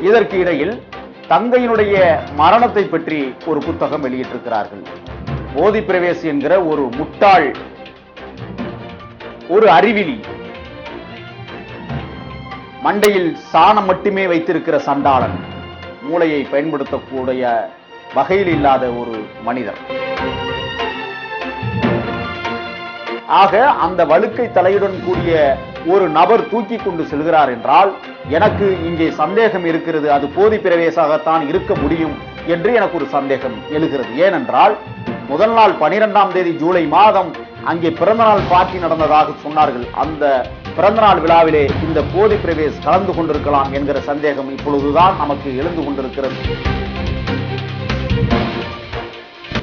இதற்கு இடையில் தங்கையினுடைய மரணத்தை பற்றி ஒரு புத்தகம் வெளியிட்டிருக்கிறார்கள். போதி பிரவேசி என்கிற ஒரு முட்டாள், ஒரு அறிவிலி, மண்டையில் சாணம் மட்டுமே வைத்திருக்கிற சண்டாளன், மூளையை பயன்படுத்தக்கூடிய வகையில் இல்லாத ஒரு மனிதர். ஆக அந்த வழுக்கை தலையுடன் கூடிய ஒரு நபர் தூக்கி கொண்டு செல்கிறார் என்றால் எனக்கு இங்கே சந்தேகம் இருக்கிறது, அது போதி பிரவேசாகத்தான் இருக்க முடியும் என்று எனக்கு ஒரு சந்தேகம் எழுகிறது. ஏனென்றால் முதல் நாள் 12ஆம் தேதி ஜூலை மாதம் அங்கே பிறந்தநாள் பார்ட்டி நடந்ததாக சொன்னார்கள். அந்த பிறந்தநாள் விழாவிலே இந்த போதி பிரவேஸ் கலந்து கொண்டிருக்கலாம் என்கிற சந்தேகம் இப்பொழுதுதான் நமக்கு எழுந்து கொண்டிருக்கிறது.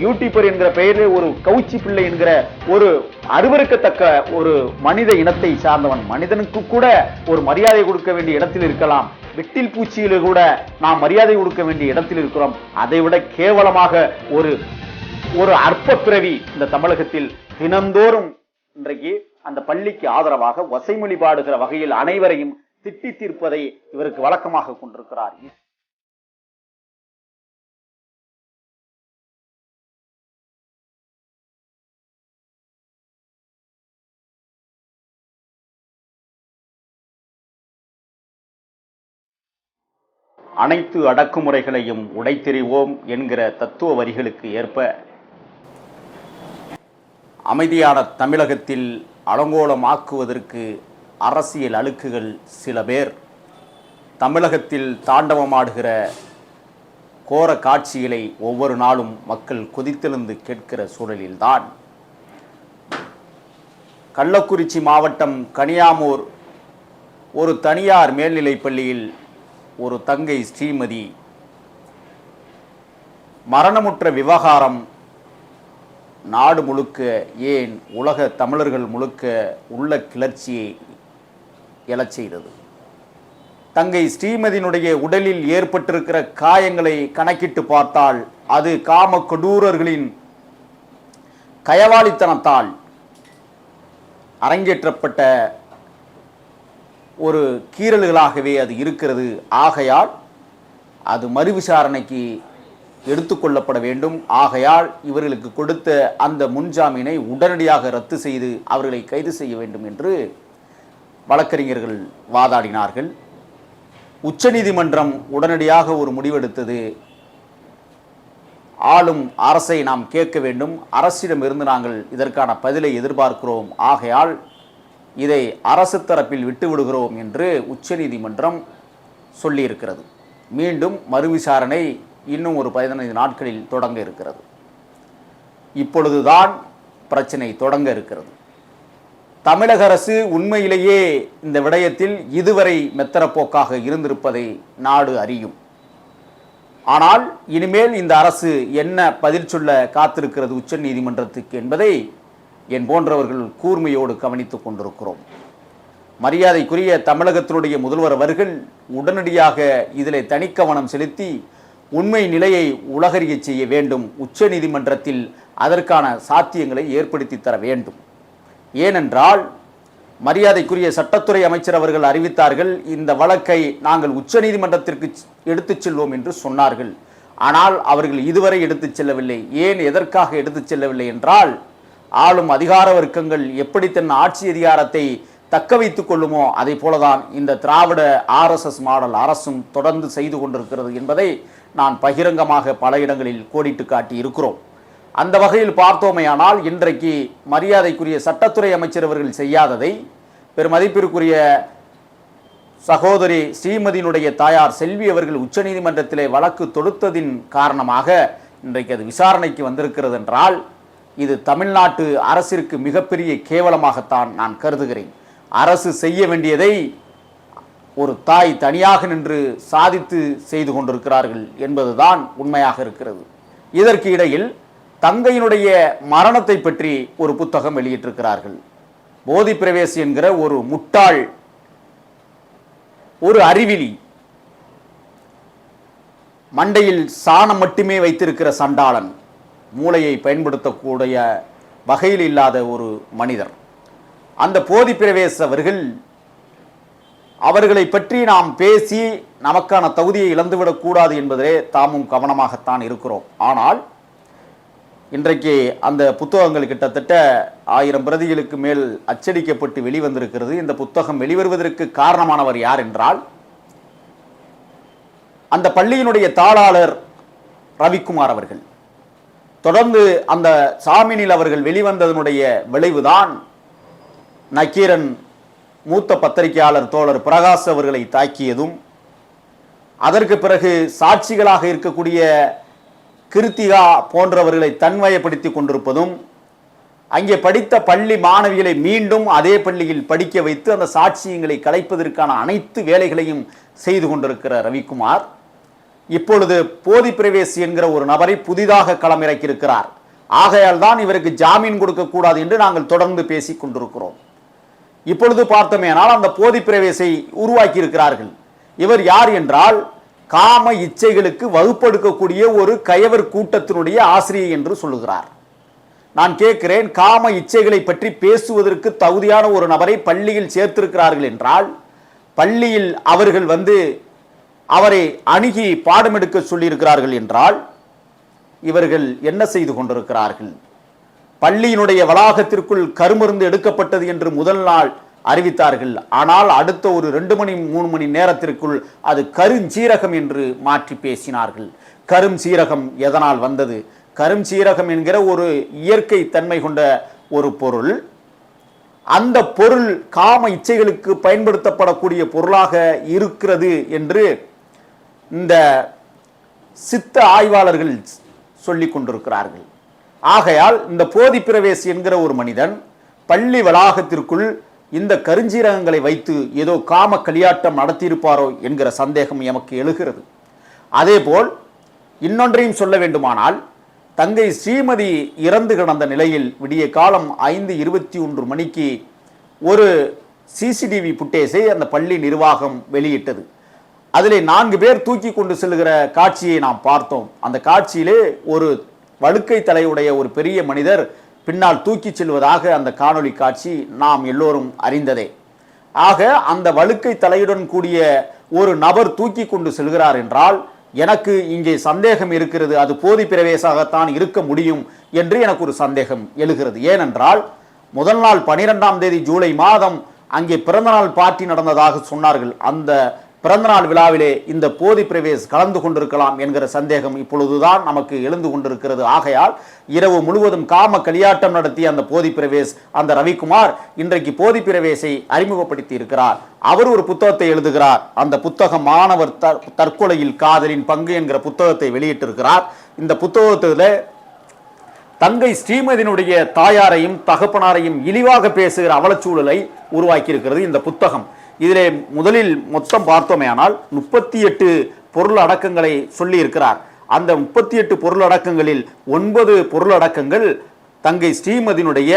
யூடியூபர் என்கிற பெயரிலே ஒரு கவுச்சி பிள்ளை என்கிற ஒரு அருவருக்கத்தக்க ஒரு மனித இனத்தை சார்ந்தவன், மனிதனுக்கு கூட ஒரு மரியாதை கொடுக்க வேண்டிய இடத்தில் இருக்கலாம், வெட்டில் பூச்சியில கூட நாம் மரியாதை கொடுக்க வேண்டிய இடத்தில் இருக்கிறோம். அதைவிட கேவலமாக ஒரு அற்ப பிறவி இந்த தமிழகத்தில் தினந்தோறும் இன்றைக்கு அந்த பள்ளிக்கு ஆதரவாக வசைமொழி பாடுகிற வகையில் அனைவரையும் திட்டி தீர்ப்பதை இவருக்கு வழக்கமாக கொண்டிருக்கிறார். அனைத்து அடக்குமுறைகளையும் உடைத்தெறிவோம் என்கிற தத்துவ வரிகளுக்கு ஏற்ப அமைதியான தமிழகத்தில் அலங்கோலமாக்குவதற்கு அரசியல் அழுக்குகள் சில பேர் தமிழகத்தில் தாண்டவமாடுகிற கோர காட்சிகளை ஒவ்வொரு நாளும் மக்கள் கொதித்தெழுந்து கேட்கிற சூழலில்தான் கள்ளக்குறிச்சி மாவட்டம் கனியாமூர் ஒரு தனியார் மேல்நிலைப் பள்ளியில் ஒரு தங்கை ஸ்ரீமதி மரணமுற்ற விவகாரம் நாடு முழுக்க, ஏன் உலக தமிழர்கள் முழுக்க உள்ள கிளர்ச்சியை எழச் செய்தது. தங்கை ஸ்ரீமதியினுடைய உடலில் ஏற்பட்டிருக்கிற காயங்களை கணக்கிட்டு பார்த்தால் அது காம கொடூரர்களின் கயவாளித்தனத்தால் அரங்கேற்றப்பட்ட ஒரு கீறல்களாகவே அது இருக்கிறது. ஆகையால் அது மறுவிசாரணைக்கு எடுத்துக்கொள்ளப்பட வேண்டும். ஆகையால் இவர்களுக்கு கொடுத்த அந்த முன்ஜாமீனை உடனடியாக ரத்து செய்து அவர்களை கைது செய்ய வேண்டும் என்று வழக்கறிஞர்கள் வாதாடினார்கள். உச்சநீதிமன்றம் உடனடியாக ஒரு முடிவெடுத்தது. ஆளும் அரசை நாம் கேட்க வேண்டும், அரசிடமிருந்து நாங்கள் இதற்கான பதிலை எதிர்பார்க்கிறோம், ஆகையால் இதை அரசு தரப்பில் விட்டுவிடுகிறோம் என்று உச்சநீதிமன்றம் சொல்லியிருக்கிறது. மீண்டும் மறுவிசாரணை இன்னும் ஒரு 15 நாட்களில் தொடங்க இருக்கிறது. இப்பொழுதுதான் பிரச்சனை தொடங்க இருக்கிறது. தமிழக அரசு உண்மையிலேயே இந்த விடயத்தில் இதுவரை மெத்தரப்போக்காக இருந்திருப்பதை நாடு அறியும். ஆனால் இனிமேல் இந்த அரசு என்ன பதில் சொல்ல காத்திருக்கிறது உச்சநீதிமன்றத்துக்கு என்பதை என் போன்றவர்கள் கூர்மையோடு கவனித்துக் கொண்டிருக்கிறோம். மரியாதைக்குரிய தமிழகத்தினுடைய முதல்வர் அவர்கள் உடனடியாக இதில் தனிக்கவனம் செலுத்தி உண்மை நிலையை உலகறிய செய்ய வேண்டும். உச்சநீதிமன்றத்தில் அதற்கான சாத்தியங்களை ஏற்படுத்தி தர வேண்டும். ஏனென்றால் மரியாதைக்குரிய சட்டத்துறை அமைச்சர் அவர்கள் அறிவித்தார்கள், இந்த வழக்கை நாங்கள் உச்சநீதிமன்றத்திற்கு எடுத்துச் செல்வோம் என்று சொன்னார்கள். ஆனால் அவர்கள் இதுவரை எடுத்துச் செல்லவில்லை. ஏன், எதற்காக எடுத்துச் செல்லவில்லை என்றால், ஆளும் அதிகார வர்க்கங்கள் எப்படி தன் ஆட்சி அதிகாரத்தை தக்க வைத்துக் கொள்ளுமோ அதை போலதான் இந்த திராவிட RSS மாடல் அரசும் தொடர்ந்து செய்து கொண்டிருக்கிறது என்பதை நான் பகிரங்கமாக பல இடங்களில் கோடிட்டு காட்டி இருக்கிறோம். அந்த வகையில் பார்த்தோமேயானால் இன்றைக்கு மரியாதைக்குரிய சட்டத்துறை அமைச்சர் அவர்கள் செய்யாததை பெருமதிப்பிற்குரிய சகோதரி ஸ்ரீமதியினுடைய தாயார் செல்வி அவர்கள் உச்சநீதிமன்றத்திலே வழக்கு தொடுத்ததின் காரணமாக இன்றைக்கு அது விசாரணைக்கு வந்திருக்கிறது என்றால் இது தமிழ்நாட்டு அரசிற்கு மிகப்பெரிய கேவலமாகத்தான் நான் கருதுகிறேன். அரசு செய்ய வேண்டியதை ஒரு தாய் தனியாக நின்று சாதித்து செய்து கொண்டிருக்கிறார்கள் என்பதுதான் உண்மையாக இருக்கிறது. இதற்கு இடையில் தங்கையினுடைய மரணத்தை பற்றி ஒரு புத்தகம் வெளியிட்டிருக்கிறார்கள். போதி பிரவேசி என்கிற ஒரு முட்டாள், ஒரு அறிவிலி, மண்டையில் சாணம் மட்டுமே வைத்திருக்கிற சண்டாளன், மூளையை பயன்படுத்தக்கூடிய வகையில் இல்லாத ஒரு மனிதர். அந்த போதி பிரவேச அவர்களை பற்றி நாம் பேசி நமக்கான தகுதியை இழந்துவிடக்கூடாது என்பதிலே தாமும் கவனமாகத்தான் இருக்கிறோம். ஆனால் இன்றைக்கு அந்த புத்தகங்கள் கிட்டத்தட்ட 1000 பிரதிகளுக்கு மேல் அச்சடிக்கப்பட்டு வெளிவந்திருக்கிறது. இந்த புத்தகம் வெளிவருவதற்கு காரணமானவர் யார் என்றால், அந்த பள்ளியினுடைய தாளாளர் ரவிக்குமார் அவர்கள். தொடர்ந்து அந்த சாமினில் அவர்கள் வெளிவந்ததனுடைய விளைவுதான் நக்கீரன் மூத்த பத்திரிகையாளர் தோழர் பிரகாஷ் அவர்களை தாக்கியதும், அதற்கு பிறகு சாட்சிகளாக இருக்கக்கூடிய கிருத்திகா போன்றவர்களை தன்வயப்படுத்தி கொண்டிருப்பதும், அங்கே படித்த பள்ளி மாணவிகளை மீண்டும் அதே பள்ளியில் படிக்க வைத்து அந்த சாட்சியங்களை கலைப்பதற்கான அனைத்து வேலைகளையும் செய்து கொண்டிருக்கிற ரவிக்குமார் இப்பொழுது போதி பிரவேசி என்கிற ஒரு நபரை புதிதாக களமிறக்கியிருக்கிறார். ஆகையால் தான் இவருக்கு ஜாமீன் கொடுக்கக்கூடாது என்று நாங்கள் தொடர்ந்து பேசிக் கொண்டிருக்கிறோம். இப்பொழுது பார்த்தோமேனால் அந்த போதி பிரவேசை உருவாக்கி இருக்கிறார்கள். இவர் யார் என்றால், காம இச்சைகளுக்கு வகுப்படுக்கக்கூடிய ஒரு கயவர் கூட்டத்தினுடைய ஆசிரியை என்று சொல்லுகிறார். நான் கேட்கிறேன், காம இச்சைகளை பற்றி பேசுவதற்கு தகுதியான ஒரு நபரை பள்ளியில் சேர்த்திருக்கிறார்கள் என்றால், பள்ளியில் அவர்கள் அவரை அணுகி பாடம் எடுக்க சொல்லியிருக்கிறார்கள் என்றால், இவர்கள் என்ன செய்து கொண்டிருக்கிறார்கள்? பள்ளியினுடைய வளாகத்திற்குள் கருமருந்து எடுக்கப்பட்டது என்று முதல் நாள் அறிவித்தார்கள். ஆனால் அடுத்த ஒரு 2 மணி 3 மணி நேரத்திற்குள் அது கருஞ்சீரகம் என்று மாற்றி பேசினார்கள். கருஞ்சீரகம் எதனால் வந்தது? கருஞ்சீரகம் என்கிற ஒரு இயற்கை தன்மை கொண்ட ஒரு பொருள். அந்த பொருள் காம இச்சைகளுக்கு பயன்படுத்தப்படக்கூடிய பொருளாக இருக்கிறது என்று இந்த சித்த ஆய்வாளர்கள் சொல்லிக் கொண்டிருக்கிறார்கள். ஆகையால் இந்த போதி பிரவேசி என்கிற ஒரு மனிதன் பள்ளி வளாகத்திற்குள் இந்த கருஞ்சீரகங்களை வைத்து ஏதோ காம களியாட்டம் நடத்தியிருப்பாரோ என்கிற சந்தேகம் எமக்கு எழுகிறது. அதேபோல் இன்னொன்றையும் சொல்ல வேண்டுமானால், தங்கை ஸ்ரீமதி இறந்து கிடந்த நிலையில் விடிய காலம் 5:21 மணிக்கு ஒரு சிசிடிவி புட்டேஜை அந்த பள்ளி நிர்வாகம் வெளியிட்டது. அதிலே 4 பேர் தூக்கி கொண்டு செல்கிற காட்சியை நாம் பார்த்தோம். அந்த காட்சியிலே ஒரு வழுக்கை தலையுடைய ஒரு பெரிய மனிதர் பின்னால் தூக்கி செல்வதாக அந்த காணொளி காட்சி நாம் எல்லோரும் அறிந்ததே. ஆக அந்த வழுக்கை தலையுடன் கூடிய ஒரு நபர் தூக்கி கொண்டு செல்கிறார் என்றால், எனக்கு இங்கே சந்தேகம் இருக்கிறது, அது போதி பிரவேசமாகத்தான் இருக்க முடியும் என்று எனக்கு ஒரு சந்தேகம் எழுகிறது. ஏனென்றால் முதல் நாள் 12ஆம் தேதி ஜூலை மாதம் அங்கே பிறந்தநாள் பார்ட்டி நடந்ததாக சொன்னார்கள். அந்த பிறந்தநாள் விழாவிலே இந்த போதி பிரவேஸ் கலந்து கொண்டிருக்கலாம் என்கிற சந்தேகம் இப்பொழுதுதான் நமக்கு எழுந்து கொண்டிருக்கிறது. ஆகையால் இரவு முழுவதும் காம களியாட்டம் நடத்திய அந்த போதி பிரவேஸ், அந்த ரவிக்குமார் இன்றைக்கு போதி பிரவேசை அறிமுகப்படுத்தி இருக்கிறார். அவர் ஒரு புத்தகத்தை எழுதுகிறார். அந்த புத்தகம் மாணவர் தற்கொலையில் காதலின் பங்கு என்கிற புத்தகத்தை வெளியிட்டிருக்கிறார். இந்த புத்தகத்தில் தங்கை ஸ்ரீமதியினுடைய தாயாரையும் தகப்பனாரையும் இழிவாக பேசுகிற அவலச்சூழலை உருவாக்கி இருக்கிறது இந்த புத்தகம். இதிலே முதலில் மொத்தம் பார்த்தோமே ஆனால் 38 பொருள் அடக்கங்களை சொல்லி இருக்கிறார். அந்த 38 பொருள் அடக்கங்களில் 9 பொருள் அடக்கங்கள் தங்கை ஸ்ரீமதியினுடைய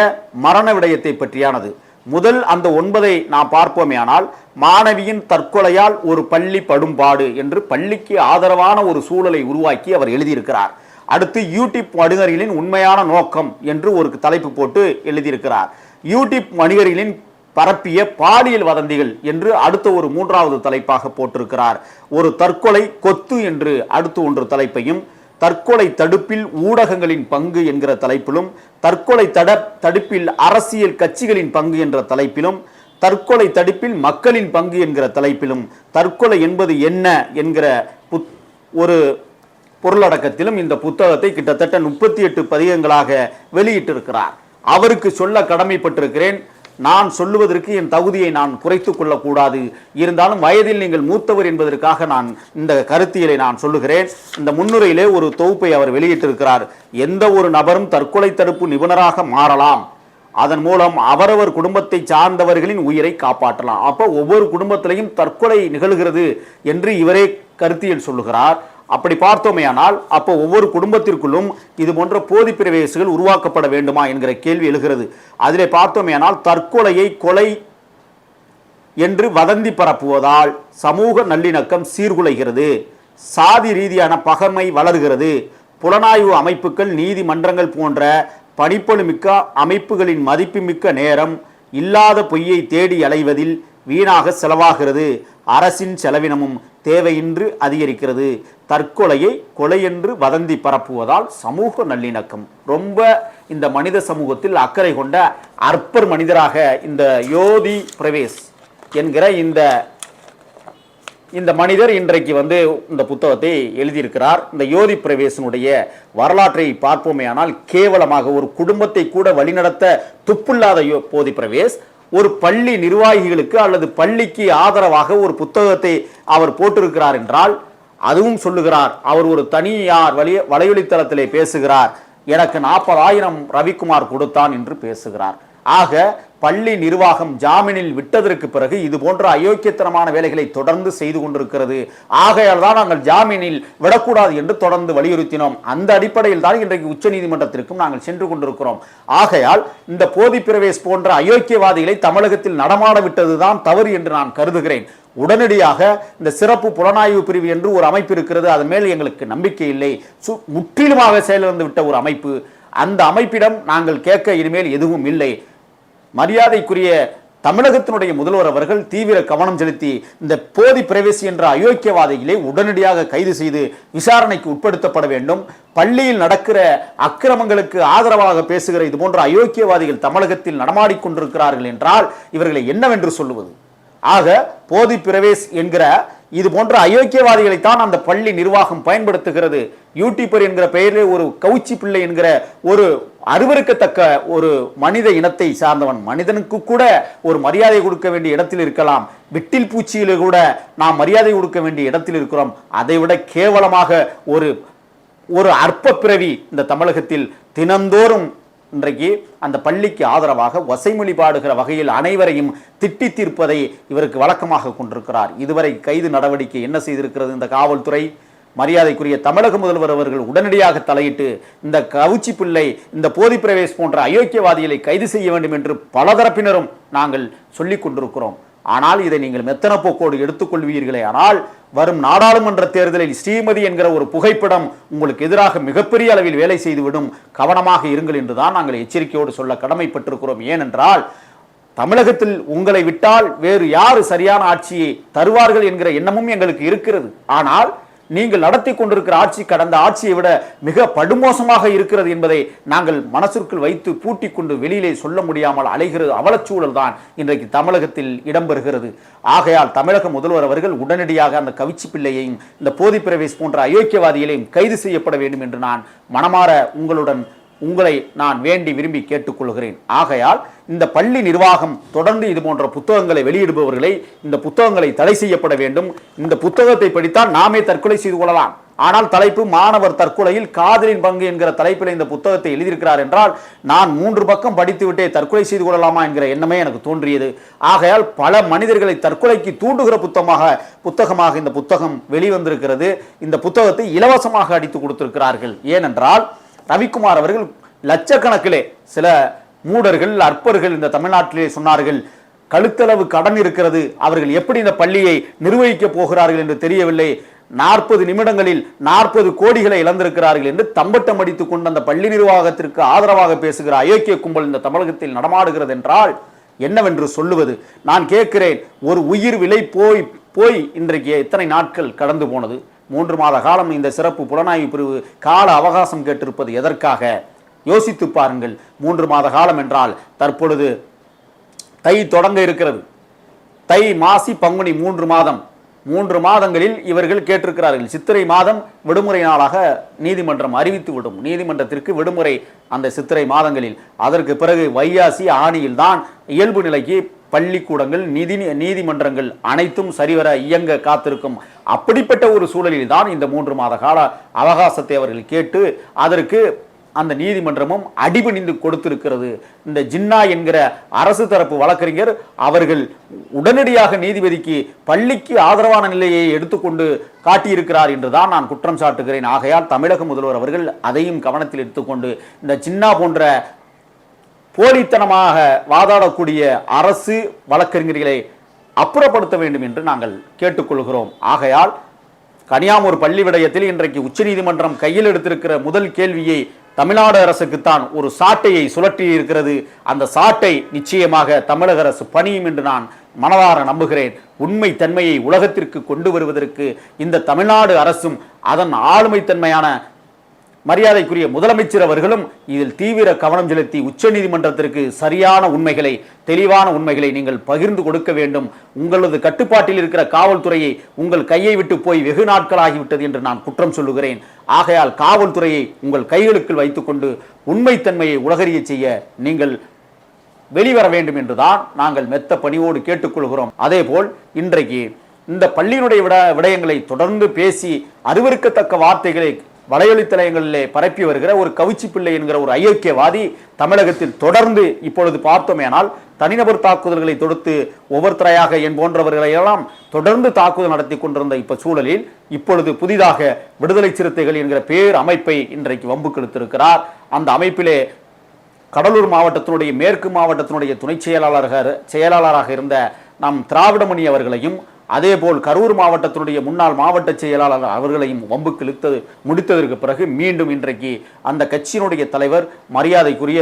மரண விடயத்தை பற்றியானது. முதல் அந்த 9ஐ நாம் பார்ப்போமே ஆனால், மாணவியின் தற்கொலையால் ஒரு பள்ளி படும்பாடு என்று பள்ளிக்கு ஆதரவான ஒரு சூழலை உருவாக்கி அவர் எழுதியிருக்கிறார். அடுத்து யூடியூப் வணிகர்களின் உண்மையான நோக்கம் என்று ஒரு தலைப்பு போட்டு எழுதியிருக்கிறார். யூடியூப் வணிகர்களின் பரப்பிய பாலியல் வதந்திகள் என்று அடுத்த ஒரு 3வது தலைப்பாக போட்டிருக்கிறார். ஒரு தற்கொலை கொத்து என்று அடுத்து ஒன்று தலைப்பையும், தற்கொலை தடுப்பில் ஊடகங்களின் பங்கு என்கிற தலைப்பிலும், தற்கொலை தடுப்பில் அரசியல் கட்சிகளின் பங்கு என்ற தலைப்பிலும், தற்கொலை தடுப்பில் மக்களின் பங்கு என்கிற தலைப்பிலும், தற்கொலை என்பது என்ன என்கிற ஒரு பொருளடக்கத்திலும் இந்த புத்தகத்தை கிட்டத்தட்ட 38 பதிகங்களாக வெளியிட்டிருக்கிறார். அவருக்கு சொல்ல கடமைப்பட்டிருக்கிறேன். நான் சொல்லுவதற்கு என் தகுதியை நான் குறைத்துக் கொள்ளக்கூடாது. இருந்தாலும் வயதில் நீங்கள் மூத்தவர் என்பதற்காக நான் இந்த கருத்தியலை நான் சொல்லுகிறேன். இந்த முன்னுரையிலே ஒரு தொகுப்பை அவர் வெளியிட்டிருக்கிறார். எந்த ஒரு நபரும் தற்கொலை தடுப்பு நிபுணராக மாறலாம், அதன் மூலம் அவரவர் குடும்பத்தை சார்ந்தவர்களின் உயிரை காப்பாற்றலாம். அப்போ ஒவ்வொரு குடும்பத்திலையும் தற்கொலை நிகழ்கிறது என்று இவரே கருத்தியல் சொல்லுகிறார். அப்படி பார்த்தோமேயானால் அப்போ ஒவ்வொரு குடும்பத்திற்குள்ளும் இது போன்ற போதி பிரவேசுகள் உருவாக்கப்பட வேண்டுமா என்கிற கேள்வி எழுகிறது. அதிலே பார்த்தோமேயானால் தற்கொலையை கொலை என்று வதந்தி பரப்புவதால் சமூக நல்லிணக்கம் சீர்குலைகிறது, சாதி ரீதியான பகைமை வளர்கிறது, புலனாய்வு அமைப்புகள் நீதிமன்றங்கள் போன்ற பணிப்பளுமிக்க அமைப்புகளின் மதிப்புமிக்க நேரம் இல்லாத பொய்யை தேடி அலைவதில் வீணாக செலவாகிறது, அரசின் செலவினமும் தேவையின்றி அதிகரிக்கிறது. தற்கொலையை கொலை என்று வதந்தி பரப்புவதால் சமூக நல்லிணக்கம். ரொம்ப இந்த மனித சமூகத்தில் அக்கறை கொண்ட அற்பர் மனிதராக இந்த யோதி பிரவேஷ் என்கிற இந்த மனிதர் இன்றைக்கு இந்த புத்தகத்தை எழுதியிருக்கிறார். இந்த யோதி பிரவேசனுடைய வரலாற்றை பார்ப்போமேயானால் கேவலமாக ஒரு குடும்பத்தை கூட வழிநடத்த துப்புள்ளாத யோதி பிரவேஷ் ஒரு பள்ளி நிர்வாகிகளுக்கு அல்லது பள்ளிக்கு ஆதரவாக ஒரு புத்தகத்தை அவர் போட்டிருக்கிறார் என்றால், அதுவும் சொல்லுகிறார், அவர் ஒரு தனியார் வலையொலித்தளத்திலே பேசுகிறார், எனக்கு 40,000 ரவிக்குமார் கொடுத்தான் என்று பேசுகிறார். ஆக பள்ளி நிர்வாகம் ஜாமீனில் விட்டதற்கு பிறகு இது போன்ற அயோக்கியத்தனமான வேலைகளை தொடர்ந்து செய்து கொண்டிருக்கிறது. ஆகையால் தான் நாங்கள் ஜாமீனில் விடக்கூடாது என்று தொடர்ந்து வலியுறுத்தினோம். அந்த அடிப்படையில் தான் இன்றைக்கு உச்ச நீதிமன்றத்திற்கும் நாங்கள் சென்று கொண்டிருக்கிறோம். ஆகையால் இந்த போதி பிரவேஷ் போன்ற அயோக்கியவாதிகளை தமிழகத்தில் நடமாட விட்டதுதான் தவறு என்று நான் கருதுகிறேன். உடனடியாக இந்த சிறப்பு புலனாய்வு பிரிவு என்று ஒரு அமைப்பு இருக்கிறது, அதன் மேல் எங்களுக்கு நம்பிக்கை இல்லை, முற்றிலுமாக செயலிழந்து விட்ட ஒரு அமைப்பு. அந்த அமைப்பிடம் நாங்கள் கேட்க இனிமேல் எதுவும் இல்லை. மரியாதைக்குரிய தமிழகத்தினுடைய முதல்வர் அவர்கள் தீவிர கவனம் செலுத்தி இந்த போதி பிரவேசி என்ற அயோக்கியவாதிகளை உடனடியாக கைது செய்து விசாரணைக்கு உட்படுத்தப்பட வேண்டும். பள்ளியில் நடக்கிற அக்கிரமங்களுக்கு ஆதரவாக பேசுகிற இது போன்ற அயோக்கியவாதிகள் தமிழகத்தில் நடமாடிக்கொண்டிருக்கிறார்கள் என்றால் இவர்களை என்னவென்று சொல்லுவது? ஆக போதி பிரவேஷ் என்கிற இது போன்ற அயோக்கியவாதிகளைத்தான் அந்த பள்ளி நிர்வாகம் பயன்படுத்துகிறது. யூடியூபர் என்கிற பெயரில் ஒரு கவுச்சி பிள்ளை என்கிற ஒரு அருவருக்கத்தக்க ஒரு மனித இனத்தை சார்ந்தவன், மனிதனுக்கு கூட ஒரு மரியாதை கொடுக்க வேண்டிய இடத்தில் இருக்கலாம், விட்டில் பூச்சியில கூட நாம் மரியாதை கொடுக்க வேண்டிய இடத்தில் இருக்கிறோம். அதைவிட கேவலமாக ஒரு அற்ப பிறவி இந்த தமிழகத்தில் தினந்தோறும் இன்றைக்கு அந்த பள்ளிக்கு ஆதரவாக வசைமொழி பாடுகிற வகையில் அனைவரையும் திட்டி தீர்ப்பதை இவருக்கு வழக்கமாக கொண்டிருக்கிறார். இதுவரை கைது நடவடிக்கை என்ன செய்திருக்கிறது இந்த காவல்துறை? மரியாதைக்குரிய தமிழக முதல்வர் அவர்கள் உடனடியாக தலையிட்டு இந்த கவுச்சி பிள்ளை, இந்த போதி பிரவேஷ் போன்ற அயோக்கியவாதிகளை கைது செய்ய வேண்டும் என்று பலதரப்பினரும் நாங்கள் சொல்லிக் கொண்டிருக்கிறோம். ஆனால் இதை நீங்கள் மெத்தன போக்கோடு எடுத்துக்கொள்வீர்களே ஆனால் வரும் நாடாளுமன்ற தேர்தலில் ஸ்ரீமதி என்கிற ஒரு புகைப்படம் உங்களுக்கு எதிராக மிகப்பெரிய அளவில் வேலை செய்துவிடும். கவனமாக இருங்கள் என்றுதான் நாங்கள் எச்சரிக்கையோடு சொல்ல கடமைப்பட்டிருக்கிறோம். ஏனென்றால் தமிழகத்தில் உங்களை விட்டால் வேறு யாரு சரியான ஆட்சியை தருவார்கள் என்கிற எண்ணமும் எங்களுக்கு இருக்கிறது. ஆனால் நீங்கள் நடத்தி கொண்டிருக்கிற ஆட்சி கடந்த ஆட்சியை விட மிக படுமோசமாக இருக்கிறது என்பதை நாங்கள் மனசிற்குள் வைத்து பூட்டி கொண்டு வெளியிலே சொல்ல முடியாமல் அலைகிறது அவலச்சூழல் தான் இன்றைக்கு தமிழகத்தில் இடம்பெறுகிறது. ஆகையால் தமிழக முதல்வர் அவர்கள் உடனடியாக அந்த கவிச்சி பிள்ளையையும் இந்த போதி பிரவேஷ் போன்ற அயோக்கியவாதிகளையும் கைது செய்யப்பட வேண்டும் என்று நான் மனமாற உங்களை நான் வேண்டி விரும்பி கேட்டுக்கொள்கிறேன். ஆகையால் இந்த பள்ளி நிர்வாகம் தொடர்ந்து இது போன்ற புத்தகங்களை வெளியிடுபவர்களை இந்த புத்தகங்களை தடை செய்யப்பட வேண்டும். இந்த புத்தகத்தை படித்தால் நாமே தற்கொலை செய்து கொள்ளலாம். ஆனால் தலைப்பு மாணவர் தற்கொலையில் காதலின் பங்கு என்கிற தலைப்பில் இந்த புத்தகத்தை எழுதியிருக்கிறார் என்றால் நான் 3 பக்கம் படித்துவிட்டே தற்கொலை செய்து கொள்ளலாமா என்கிற எண்ணமே எனக்கு தோன்றியது. ஆகையால் பல மனிதர்களை தற்கொலைக்கு தூண்டுகிற புத்தகமாக இந்த புத்தகம் வெளிவந்திருக்கிறது. இந்த புத்தகத்தை இலவசமாக அடித்து கொடுத்திருக்கிறார்கள். ஏனென்றால் ரவிக்குமார் அவர்கள் லட்சக்கணக்கிலே சில மூடர்கள் அற்பர்கள் இந்த தமிழ்நாட்டிலே சொன்னார்கள், கழுத்தளவு கடன் இருக்கிறது, அவர்கள் எப்படி இந்த பள்ளியை நிர்வகிக்க போகிறார்கள் என்று தெரியவில்லை, 40 நிமிடங்களில் 40 கோடிகளை இழந்திருக்கிறார்கள் என்று தம்பட்டம் அடித்துக் கொண்டு அந்த பள்ளி நிர்வாகத்திற்கு ஆதரவாக பேசுகிற அயோக்கிய கும்பல் இந்த தமிழகத்தில் நடமாடுகிறது என்றால் என்னவென்று சொல்லுவது? நான் கேட்கிறேன், ஒரு உயிர் விலை போய் இன்றைக்கு எத்தனை நாட்கள் கடந்து போனது? 3 மாத காலம் இந்த சிறப்பு புலனாய்வு பிரிவு கால அவகாசம் கேட்டிருப்பது எதற்காக? யோசித்து பாருங்கள். 3 மாத காலம் என்றால் தற்பொழுது தை தொடங்க இருக்கிறது. தை, மாசி, பங்குனி 3 மாதம். 3 மாதங்களில் இவர்கள் கேட்டிருக்கிறார்கள். சித்திரை மாதம் விடுமுறை நாளாக நீதிமன்றம் அறிவித்து விடும். நீதிமன்றத்திற்கு விடுமுறை அந்த சித்திரை மாதங்களில். அதற்கு பிறகு வைகாசி, ஆணியில் தான் இயல்பு நிலைக்கு பள்ளிக்கூடங்கள், நீதிமன்றங்கள் அனைத்தும் சரிவர இயங்க காத்திருக்கும். அப்படிப்பட்ட ஒரு சூழலில் தான் இந்த 3 மாத கால அவகாசத்தை அவர்கள் கேட்டு அதற்கு அந்த நீதிமன்றமும் அடிபணிந்து கொடுத்திருக்கிறது. இந்த ஜின்னா என்கிற அரசு தரப்பு வழக்கறிஞர் அவர்கள் உடனடியாக நீதிபதிக்கு பள்ளிக்கு ஆதரவான நிலையை எடுத்துக்கொண்டு காட்டியிருக்கிறார் என்றுதான் நான் குற்றம் சாட்டுகிறேன். ஆகையால் தமிழக முதல்வர் அவர்கள் அதையும் கவனத்தில் எடுத்துக்கொண்டு இந்த ஜின்னா போன்ற போலித்தனமாக வாதாடக்கூடிய அரசு வழக்கறிஞர்களை அப்புறப்படுத்த வேண்டும் என்று நாங்கள் கேட்டுக்கொள்கிறோம். ஆகையால் கனியாமூர் பள்ளி விடயத்தில் இன்றைக்கு உச்சநீதிமன்றம் கையில் எடுத்திருக்கிற முதல் கேள்வியை தமிழ்நாடு அரசுக்குத்தான் ஒரு சாட்டையை சுழற்றி இருக்கிறது. அந்த சாட்டை நிச்சயமாக தமிழக அரசு பணியும் என்று நான் மனதார நம்புகிறேன். உண்மை தன்மையை உலகத்திற்கு கொண்டு வருவதற்கு இந்த தமிழ்நாடு அரசும் அதன் ஆளுமை தன்மையான மரியாதைக்குரிய முதலமைச்சர் அவர்களும் இதில் தீவிர கவனம் செலுத்தி உச்சநீதிமன்றத்திற்கு சரியான உண்மைகளை, தெளிவான உண்மைகளை நீங்கள் பகிர்ந்து கொடுக்க வேண்டும். உங்களது கட்டுப்பாட்டில் இருக்கிற காவல்துறையை உங்கள் கையை விட்டு போய் வெகு நாட்களாகிவிட்டது என்று நான் குற்றம் சொல்லுகிறேன். ஆகையால் காவல்துறையை உங்கள் கைகளுக்குள் வைத்துக்கொண்டு உண்மைத்தன்மையை உலகறிய செய்ய நீங்கள் வெளிவர வேண்டும் என்றுதான் நாங்கள் மெத்த பணிவோடு கேட்டுக்கொள்கிறோம். அதேபோல் இன்றைக்கு இந்த பள்ளியினுடைய விடயங்களை தொடர்ந்து பேசி அருவருக்கத்தக்க வார்த்தைகளை வலையொலித்தலங்களிலே பரப்பி வருகிற ஒரு கவுச்சி பிள்ளை என்கிற ஒரு அயோக்கியவாதி தமிழகத்தில் தொடர்ந்து இப்பொழுது பார்த்தோமேனால் தனிநபர் தாக்குதல்களை தொடுத்து ஒவ்வொருத்தரையாக என் போன்றவர்களையெல்லாம் தொடர்ந்து தாக்குதல் நடத்தி கொண்டிருந்த சூழலில் இப்பொழுது புதிதாக விடுதலை சிறுத்தைகள் என்கிற பேர் அமைப்பை இன்றைக்கு வம்புக்கு இழுத்திருக்கிறார். அந்த அமைப்பிலே கடலூர் மாவட்டத்தினுடைய மேற்கு மாவட்டத்தினுடைய துணை செயலாளராக இருந்த நம் திராவிடமணி அவர்களையும் அதேபோல் கரூர் மாவட்டத்தினுடைய முன்னாள் மாவட்ட செயலாளர் அவர்களையும் வம்புக்கு இழுத்து முடித்ததற்கு பிறகு மீண்டும் இன்றைக்கு அந்த கட்சியினுடைய தலைவர் மரியாதைக்குரிய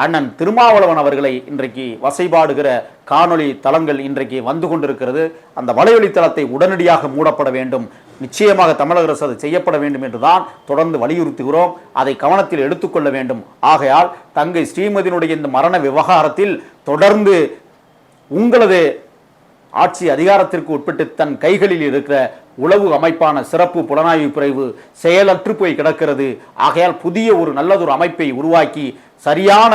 அண்ணன் திருமாவளவன் அவர்களை இன்றைக்கு வசைபாடுகிற காணொளி தளங்கள் இன்றைக்கு வந்து கொண்டிருக்கிறது. அந்த வலையொலி தளத்தை உடனடியாக மூடப்பட வேண்டும், நிச்சயமாக தமிழக அரசு அது செய்யப்பட வேண்டும் என்றுதான் தொடர்ந்து வலியுறுத்துகிறோம். அதை கவனத்தில் எடுத்துக்கொள்ள வேண்டும். ஆகையால் தங்கை ஸ்ரீமதியினுடைய இந்த மரண விவகாரத்தில் தொடர்ந்து உங்களது ஆட்சி அதிகாரத்திற்கு உட்பட்டு தன் கைகளில் இருக்கிற உளவு அமைப்பான சிறப்பு புலனாய்வு பிரிவு செயலற்று போய் கிடக்கிறது. ஆகையால் புதிய ஒரு நல்லதொரு அமைப்பை உருவாக்கி சரியான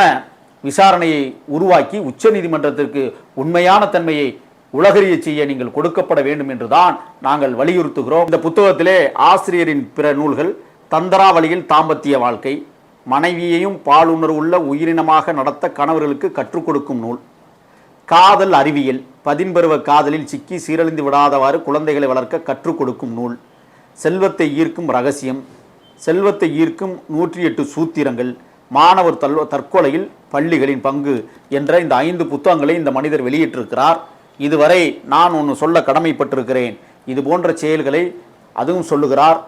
விசாரணையை உருவாக்கி உச்சநீதிமன்றத்திற்கு உண்மையான தன்மையை உலகறிய செய்ய நீங்கள் கொடுக்கப்பட வேண்டும் என்றுதான் நாங்கள் வலியுறுத்துகிறோம். இந்த புத்தகத்திலே ஆசிரியரின் பிற நூல்கள் தந்தராவளியில் தாம்பத்திய வாழ்க்கை, மனைவியையும் பாலுணர்வுள்ள உயிரினமாக நடத்த கணவர்களுக்கு கற்றுக் கொடுக்கும் நூல், காதல் அறிவியல், பதின்பருவ காதலில் சிக்கி சீரழிந்து விடாதவாறு குழந்தைகளை வளர்க்க கற்றுக் கொடுக்கும் நூல், செல்வத்தை ஈர்க்கும் ரகசியம், செல்வத்தை ஈர்க்கும் 108 சூத்திரங்கள், மாணவர் தற்கொலையில் பள்ளிகளின் பங்கு என்ற இந்த 5 புத்தகங்களை இந்த மனிதர் வெளியிட்டிருக்கிறார். இதுவரை நான் ஒன்று சொல்ல கடமைப்பட்டிருக்கிறேன். இது போன்ற செயல்களை அதுவும் சொல்லுகிறார்.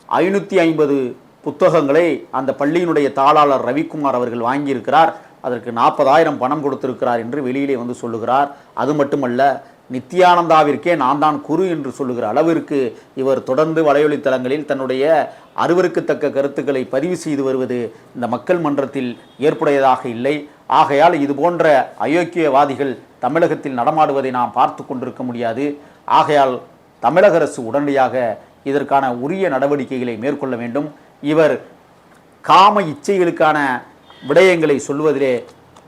550 புத்தகங்களை அந்த பள்ளியினுடைய தாளாளர் ரவிக்குமார் அவர்கள் வாங்கியிருக்கிறார். அதற்கு 40,000 பணம் கொடுத்திருக்கிறார் என்று வெளியிலே வந்து சொல்லுகிறார். அது மட்டுமல்ல, நித்யானந்தாவிற்கே நான் தான் குரு என்று சொல்லுகிற அளவிற்கு இவர் தொடர்ந்து வலையொலி தளங்களில் தன்னுடைய அருவருக்கத்தக்க கருத்துக்களை பதிவு செய்து வருவது இந்த மக்கள் மன்றத்தில் ஏற்புடையதாக இல்லை. ஆகையால் இது போன்ற அயோக்கியவாதிகள் தமிழகத்தில் நடமாடுவதை நாம் பார்த்து கொண்டிருக்க முடியாது. ஆகையால் தமிழக அரசு உடனடியாக இதற்கான உரிய நடவடிக்கைகளை மேற்கொள்ள வேண்டும். இவர் காம இச்சைகளுக்கான விடயங்களை சொல்வதிலே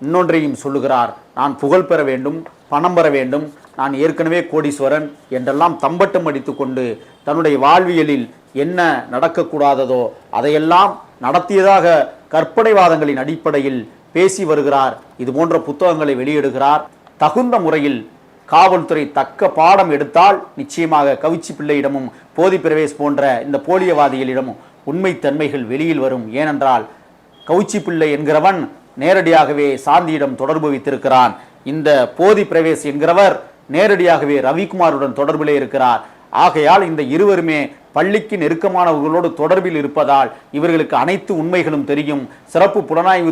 இன்னொன்றையும் சொல்லுகிறார். நான் புகழ் பெற வேண்டும், பணம் பெற வேண்டும், நான் ஏற்கனவே கோடீஸ்வரன் என்றெல்லாம் தம்பட்டம் அடித்து கொண்டு தன்னுடைய வாழ்வியலில் என்ன நடக்கக்கூடாததோ அதையெல்லாம் நடத்தியதாக கற்பனைவாதங்களின் அடிப்படையில் பேசி வருகிறார். இது போன்ற புத்தகங்களை வெளியிடுகிறார். தகுந்த முறையில் காவல்துறை தக்க பாடம் எடுத்தால் நிச்சயமாக கவுச்சி பிள்ளையிடமும் போதி பிரவேஷ் போன்ற இந்த போலியவாதிகளிடமும் உண்மை தன்மைகள் வெளியில் வரும். ஏனென்றால் கவுச்சி பிள்ளை என்கிறவன் நேரடியாகவே சாந்தியிடம் தொடர்பு வைத்திருக்கிறான். இந்த போதி பிரவேஷ் என்கிறவர் நேரடியாகவே ரவிக்குமாருடன் தொடர்பிலே இருக்கிறார். ஆகையால் இந்த இருவருமே பள்ளிக்கு நெருக்கமானவர்களோடு தொடர்பில் இருப்பதால் இவர்களுக்கு அனைத்து உண்மைகளும் தெரியும். சிறப்பு புலனாய்வு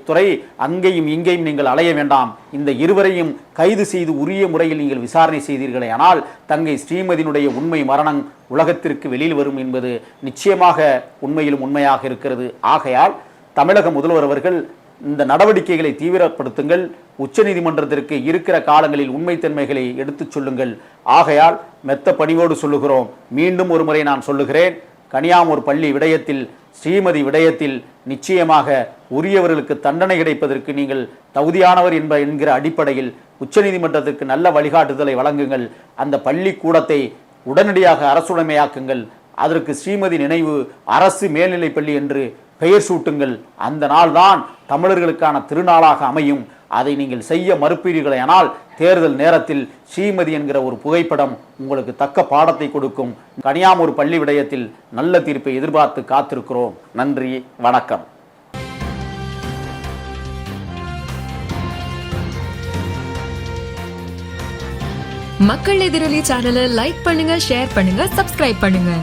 துறை அங்கேயும் இங்கேயும் நீங்கள் அலைய வேண்டாம். இந்த இருவரையும் கைது செய்து உரிய முறையில் நீங்கள் விசாரணை செய்தீர்களே ஆனால் தங்கை ஸ்ரீமதியினுடைய உண்மை மரணம் உலகத்திற்கு வெளியில் வரும் என்பது நிச்சயமாக உண்மையிலும் உண்மையாக இருக்கிறது. ஆகையால் தமிழக முதல்வர் அவர்கள் இந்த நடவடிக்கைகளை தீவிரப்படுத்துங்கள். உச்சநீதிமன்றத்திற்கு இருக்கிற காலங்களில் உண்மைத்தன்மைகளை எடுத்துச் சொல்லுங்கள். ஆகையால் மெத்த பணிவோடு சொல்லுகிறோம். மீண்டும் ஒரு முறை நான் சொல்லுகிறேன், கனியாமூர் பள்ளி விடயத்தில், ஸ்ரீமதி விடயத்தில் நிச்சயமாக உரியவர்களுக்கு தண்டனை கிடைப்பதற்கு நீங்கள் தகுதியானவர் என்கிற அடிப்படையில் உச்சநீதிமன்றத்திற்கு நல்ல வழிகாட்டுதலை வழங்குங்கள். அந்த பள்ளிக்கூடத்தை உடனடியாக அரசுடைமையாக்குங்கள். அதற்கு ஸ்ரீமதி நினைவு அரசு மேல்நிலைப்பள்ளி என்று பெயர் சூட்டுங்கள். அந்த நாள் தான் தமிழர்களுக்கான திருநாளாக அமையும். அதை நீங்கள் செய்ய மறுப்பீர்களானால் தேர்தல் நேரத்தில் ஸ்ரீமதி என்கிற ஒரு புகைப்படம் உங்களுக்கு தக்க பாடத்தை கொடுக்கும். கனியாமூர் பள்ளி விடயத்தில் நல்ல தீர்ப்பை எதிர்பார்த்து காத்திருக்கிறோம். நன்றி, வணக்கம். மக்கள் எதிரொலி சேனலை லைக் பண்ணுங்க, ஷேர் பண்ணுங்க, சப்ஸ்கிரைப் பண்ணுங்க.